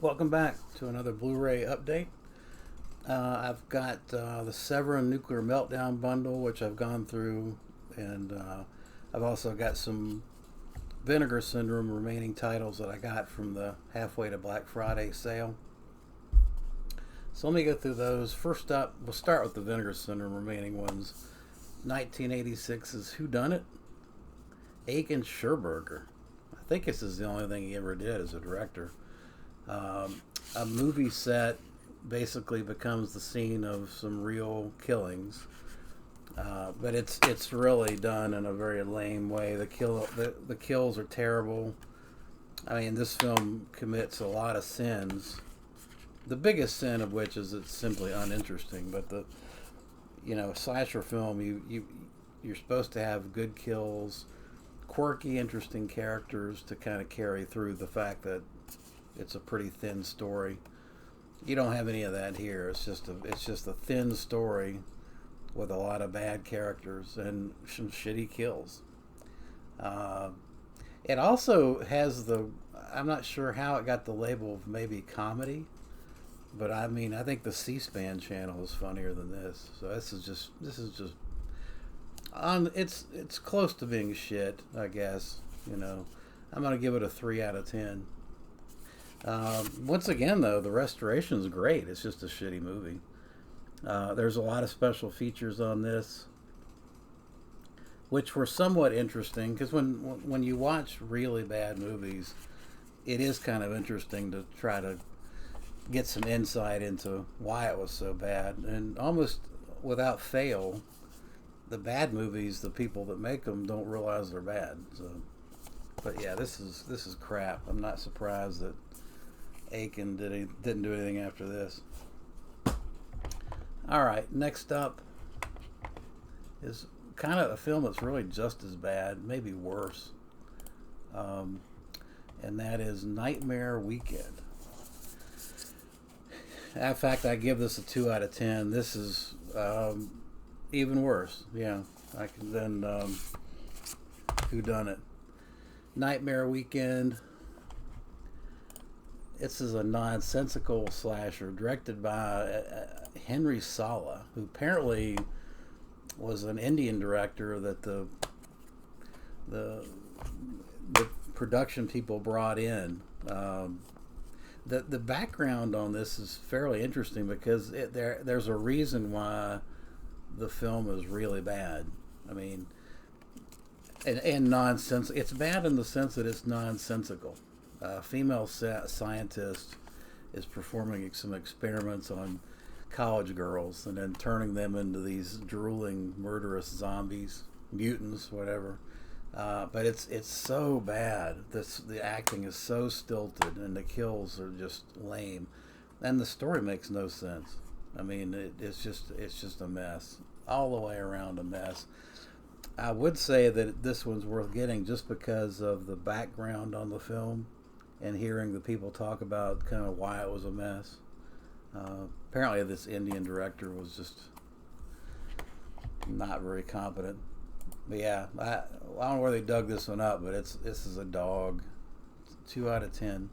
Welcome back to another Blu-ray update. I've got the Severin Nuclear Meltdown bundle, which I've gone through, and I've also got some Vinegar Syndrome remaining titles that I got from the halfway to Black Friday sale. So let me go through those. First up, we'll start with the Vinegar Syndrome remaining ones. 1986's Who Done It? Aiken Scherberger. I think this is the only thing he ever did as a director. A movie set basically becomes the scene of some real killings, but it's really done in a very lame way. The kills are terrible. I mean, this film commits a lot of sins. The biggest sin of which is it's simply uninteresting. But slasher film, you're supposed to have good kills, quirky, interesting characters to kind of carry through the fact that it's a pretty thin story. You don't have any of that here. It's just a thin story with a lot of bad characters and some shitty kills. It also has I'm not sure how it got the label of maybe comedy, but I mean, I think the C-SPAN channel is funnier than this. So this is just it's close to being shit, I guess. I'm gonna give it a 3 out of 10. Once again, though, the restoration is great. It's just a shitty movie. There's a lot of special features on this, which were somewhat interesting, because when you watch really bad movies, it is kind of interesting to try to get some insight into why it was so bad. And almost without fail, the bad movies, the people that make them don't realize they're bad. But yeah, this is crap. I'm not surprised that Aiken didn't do anything after this. Alright, next up is kind of a film that's really just as bad, maybe worse. And that is Nightmare Weekend. In fact, I give this a 2 out of 10. This is even worse. Yeah, I can then Who Done It? Nightmare Weekend. This is a nonsensical slasher directed by Henry Sala, who apparently was an Indian director that the production people brought in. The background on this is fairly interesting because there's a reason why the film is really bad. I mean, and nonsensical. It's bad in the sense that it's nonsensical. A female scientist is performing some experiments on college girls and then turning them into these drooling, murderous zombies, mutants, whatever. But it's so bad. The acting is so stilted, and the kills are just lame, and the story makes no sense. I mean, it's just a mess all the way around, a mess. I would say that this one's worth getting just because of the background on the film and hearing the people talk about kind of why it was a mess. Apparently this Indian director was just not very competent. But yeah, I don't know where they dug this one up, but this is a dog. 2 out of 10.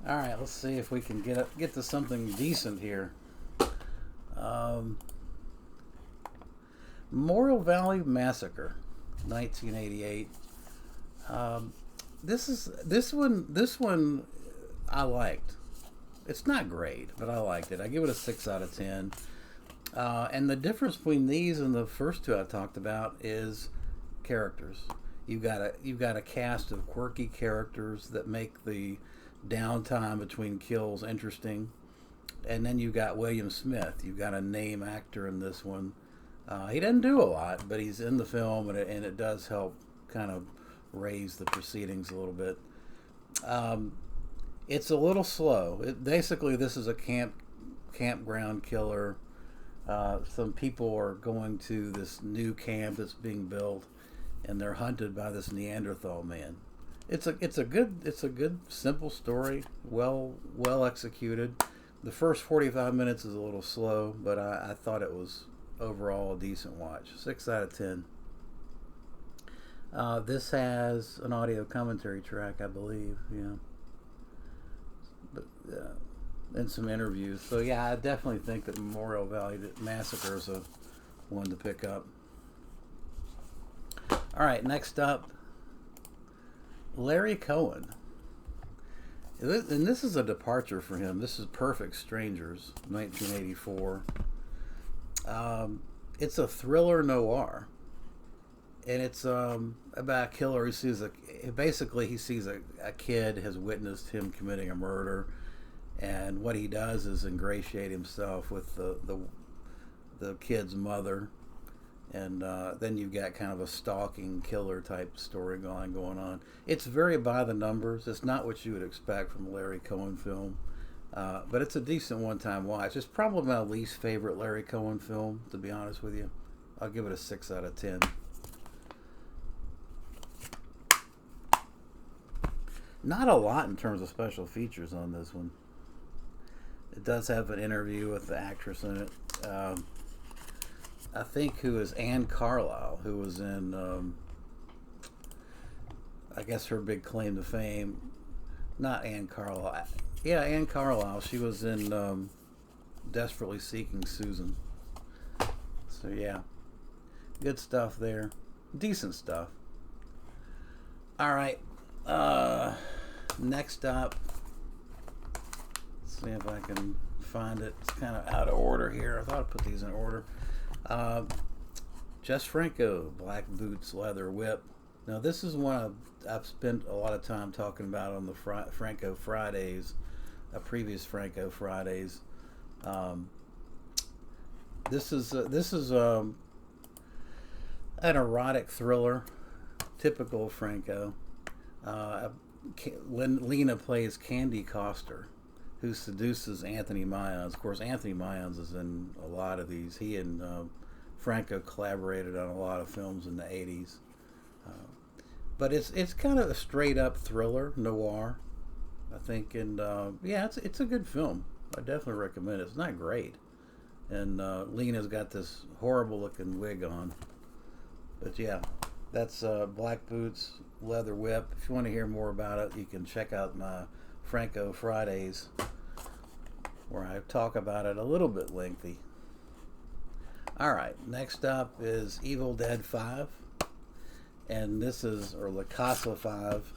All right, let's see if we can get to something decent here. Memorial Valley Massacre, 1988. This one I liked. It's not great, but I liked it. I give it a 6 out of 10. And the difference between these and the first two I talked about is characters. You've got a cast of quirky characters that make the downtime between kills interesting. And then you got William Smith. You've got a name actor in this one. He doesn't do a lot, but he's in the film, and it does help kind of raise the proceedings a little bit. It's a little slow. Basically, this is a campground killer. Some people are going to this new camp that's being built, and they're hunted by this Neanderthal man. It's a good simple story, well executed. The first 45 minutes is a little slow, but I thought it was overall a decent watch. 6 out of 10. This has an audio commentary track, I believe. Yeah, but and some interviews. So yeah, I definitely think that Memorial Valley Massacre is a one to pick up. All right, next up, Larry Cohen. And this is a departure for him. This is Perfect Strangers, 1984. It's a thriller noir, and it's about a killer who sees basically he sees a kid has witnessed him committing a murder, and what he does is ingratiate himself with the kid's mother, and then you've got kind of a stalking killer type story going on. It's very by the numbers. It's not what you would expect from a Larry Cohen film, but it's a decent one-time watch. It's probably my least favorite Larry Cohen film, to be honest with you. I'll give it a 6 out of 10. Not a lot in terms of special features on this one. It does have an interview with the actress in it. I think who is Anne Carlisle, who was in, I guess her big claim to fame. Not Anne Carlisle. Yeah, Anne Carlisle. She was in Desperately Seeking Susan. So yeah, good stuff there. Decent stuff. All right. Next up, let's see if I can find it. It's kind of out of order here. I thought I'd put these in order. Jess Franco, Black Boots, Leather Whip. Now this is one I've spent a lot of time talking about on the Franco Fridays, previous Franco Fridays. This is an erotic thriller, typical Franco. Lena plays Candy Coster, who seduces Anthony Mayans. Of course, Anthony Mayans is in a lot of these. He and Franco collaborated on a lot of films in the 80s. But it's kind of a straight up thriller noir, I think, and yeah, it's a good film. I definitely recommend it. It's not great, and Lena's got this horrible looking wig on, but yeah, that's Black Boots, Leather Whip. If you want to hear more about it, you can check out my Franco Fridays, where I talk about it a little bit lengthy. All right, next up is Evil Dead 5. And this is, or La Casa 5.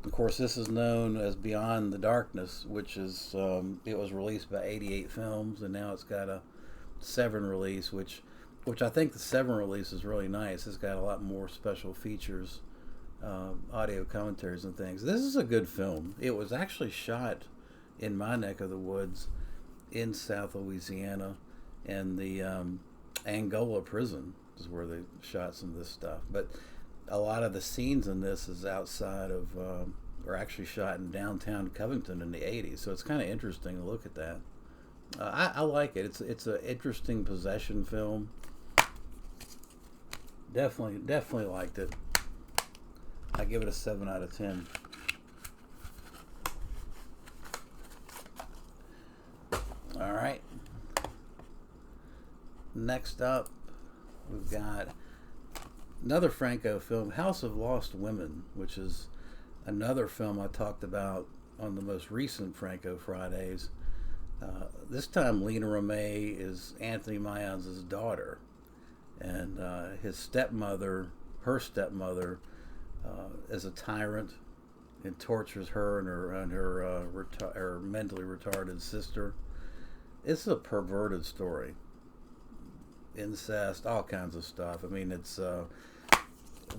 Of course, this is known as Beyond the Darkness, which is, it was released by 88 Films, and now it's got a Severin release, which I think the Severin release is really nice. It's got a lot more special features, audio commentaries and things. This is a good film. It was actually shot in my neck of the woods in South Louisiana, and the Angola prison is where they shot some of this stuff. But a lot of the scenes in this is outside of, or actually shot in downtown Covington in the 80s. So it's kind of interesting to look at that. I like it. It's an interesting possession film. Definitely liked it. I give it a 7 out of 10. All right. Next up, we've got another Franco film, House of Lost Women, which is another film I talked about on the most recent Franco Fridays. This time Lena Romay is Anthony Mayans' daughter, and her stepmother is a tyrant and tortures her and her mentally retarded sister. It's a perverted story. Incest, all kinds of stuff. I mean, it's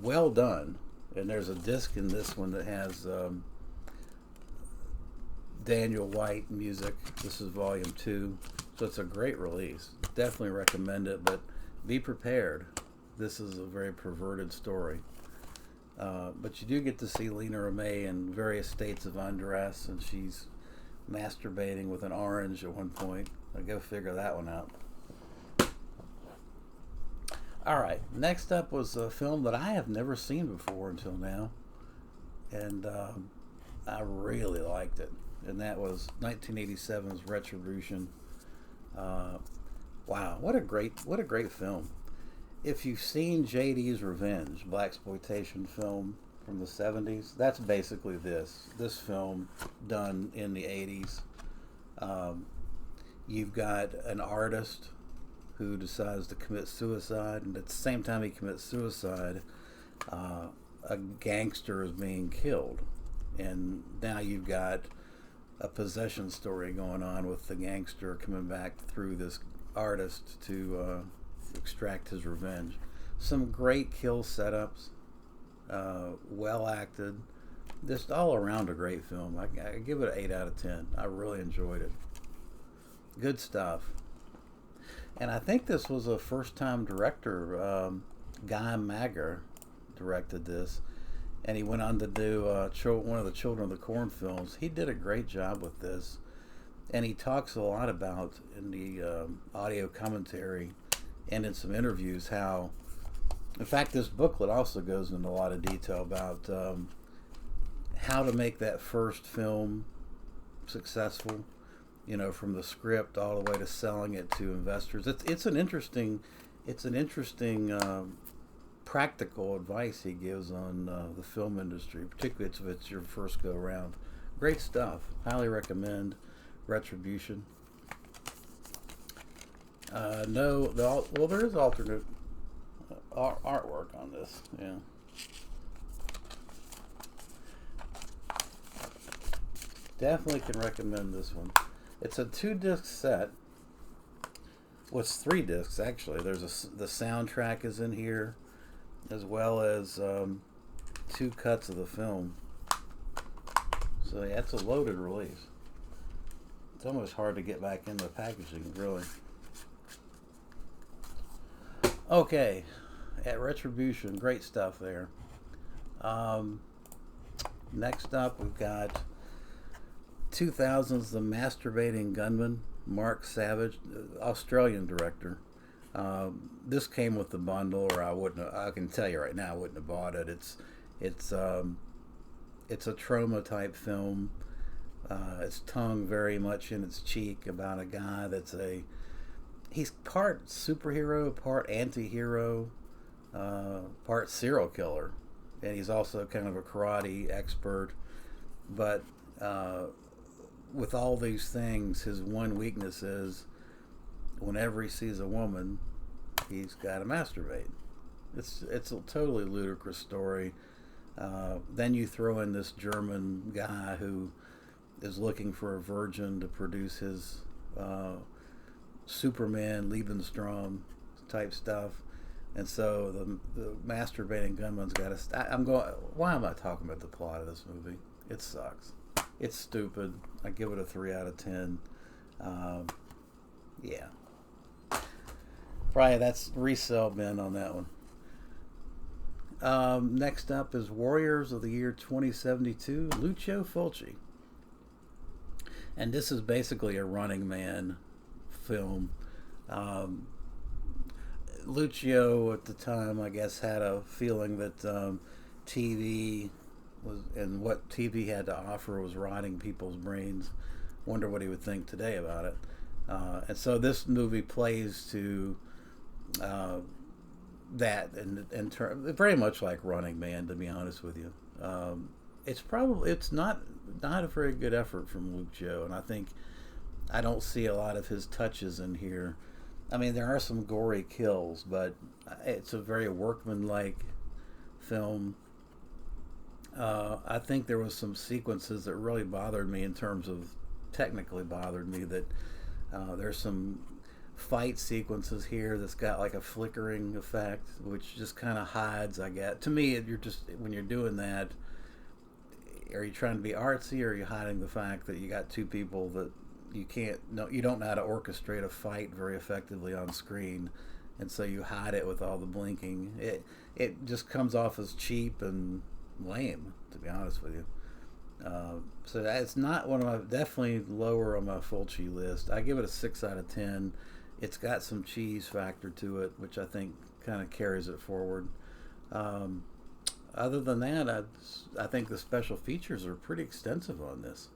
well done. And there's a disc in this one that has Daniel White music. This is volume 2. So it's a great release. Definitely recommend it, but be prepared. This is a very perverted story. But you do get to see Lena Romay in various states of undress, and she's masturbating with an orange at one point. I'll go figure that one out. All right, next up was a film that I have never seen before until now, and I really liked it, and that was 1987's Retribution. Wow, what a great film! if you've seen JD's Revenge, blaxploitation film from the 70s, that's basically this film done in the 80s. Um, you've got an artist who decides to commit suicide, and at the same time he commits suicide, a gangster is being killed, and now you've got a possession story going on with the gangster coming back through this artist to extract his revenge. Some great kill setups, well acted, just all around a great film. I give it an 8 out of 10. I really enjoyed it. Good stuff. And I think this was a first-time director. Guy Mager directed this, and he went on to do one of the Children of the Corn films. He did a great job with this, and he talks a lot about in the audio commentary and in some interviews how, in fact, this booklet also goes into a lot of detail about how to make that first film successful. You know, from the script all the way to selling it to investors. It's an interesting practical advice he gives on the film industry, particularly if it's your first go around. Great stuff. Highly recommend Retribution. There is alternate artwork on this. Yeah. Definitely can recommend this one. It's a 2-disc set. Well, it's 3 discs actually. The soundtrack is in here, as well as 2 cuts of the film. So yeah, it's a loaded release. It's almost hard to get back into packaging, really. Okay, at Retribution, great stuff there. Next up, we've got 2000's The Masturbating Gunman, Mark Savage, Australian director. This came with the bundle, or I can tell you right now, I wouldn't have bought it. It's a trauma type film. It's tongue very much in its cheek about a guy he's part superhero, part anti-hero, part serial killer, and he's also kind of a karate expert. But with all these things, his one weakness is whenever he sees a woman, he's got to masturbate. It's a totally ludicrous story. Then you throw in this German guy who is looking for a virgin to produce his Superman Lebensraum type stuff, and so the masturbating gunman's got to. Why am I talking about the plot of this movie? It sucks. It's stupid. I give it a 3 out of 10. Yeah. Probably that's resale bin on that one. Next up is Warriors of the Year 2072, Lucio Fulci. And this is basically a Running Man film. Lucio at the time, I guess, had a feeling that TV and what TV had to offer was rotting people's brains. Wonder what he would think today about it. And so this movie plays to that, and very much like Running Man, to be honest with you. It's not a very good effort from Lucio, and I don't see a lot of his touches in here. I mean, there are some gory kills, but it's a very workmanlike film. I think there was some sequences that really bothered me technically bothered me, that there's some fight sequences here that's got like a flickering effect, which just kind of hides, I guess. To me, when you're doing that, are you trying to be artsy, or are you hiding the fact that you got two people that you don't know how to orchestrate a fight very effectively on screen, and so you hide it with all the blinking. It just comes off as cheap and lame, to be honest with you. So it's not definitely lower on my Fulci list. I give it a 6 out of 10. It's got some cheese factor to it, which I think kind of carries it forward. Other than that, I think the special features are pretty extensive on this.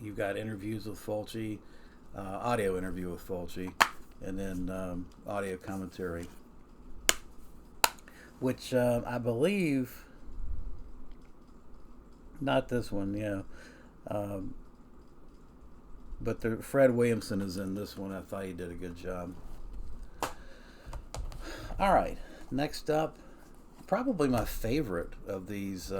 You've got interviews with Fulci, audio interview with Fulci, and then audio commentary. which I believe, not this one, yeah. Um, but Fred Williamson is in this one. I thought he did a good job. All right, next up, probably my favorite of these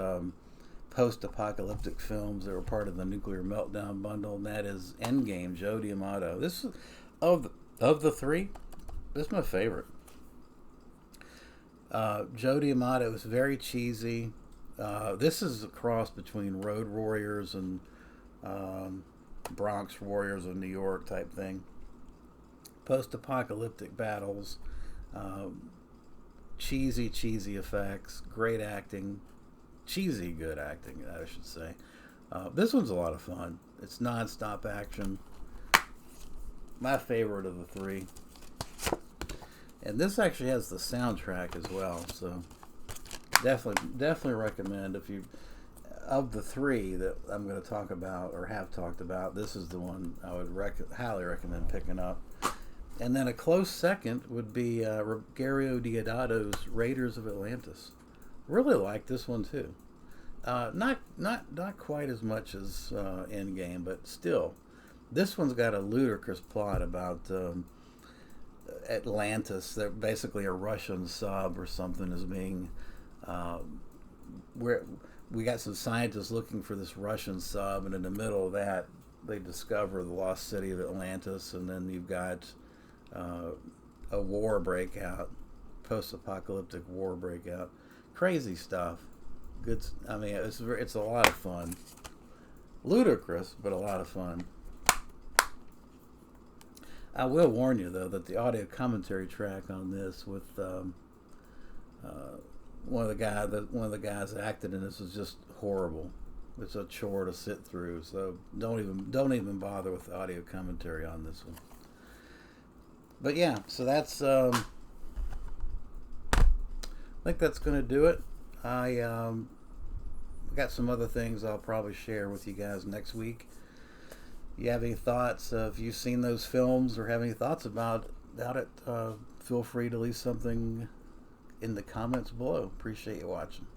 post-apocalyptic films that were part of the nuclear meltdown bundle, and that is Endgame. Joe D'Amato. This is of the three. This is my favorite. Joe D'Amato is very cheesy. This is a cross between Road Warriors and Bronx Warriors of New York type thing. Post-apocalyptic battles, cheesy effects, great acting, cheesy good acting, I should say. This one's a lot of fun. It's non-stop action. My favorite of the three. And this actually has the soundtrack as well, so definitely recommend. If you, of the three that I'm going to talk about or have talked about, this is the one I would highly recommend picking up. And then a close second would be Rogerio Deodato's Raiders of Atlantis. Really like this one too. Not quite as much as Endgame, but still, this one's got a ludicrous plot about Atlantis. They're basically a Russian sub or something is being. Where we got some scientists looking for this Russian sub, and in the middle of that, they discover the lost city of Atlantis, and then you've got a war breakout, post-apocalyptic war breakout, crazy stuff. Good. I mean, it's a lot of fun, ludicrous, but a lot of fun. I will warn you though that the audio commentary track on this with one of the guys that acted in this was just horrible. It's a chore to sit through, so don't even bother with the audio commentary on this one. But yeah, so that's I think that's going to do it. I got some other things I'll probably share with you guys next week. You have any thoughts? If you've seen those films or have any thoughts about it, feel free to leave something in the comments below. Appreciate you watching.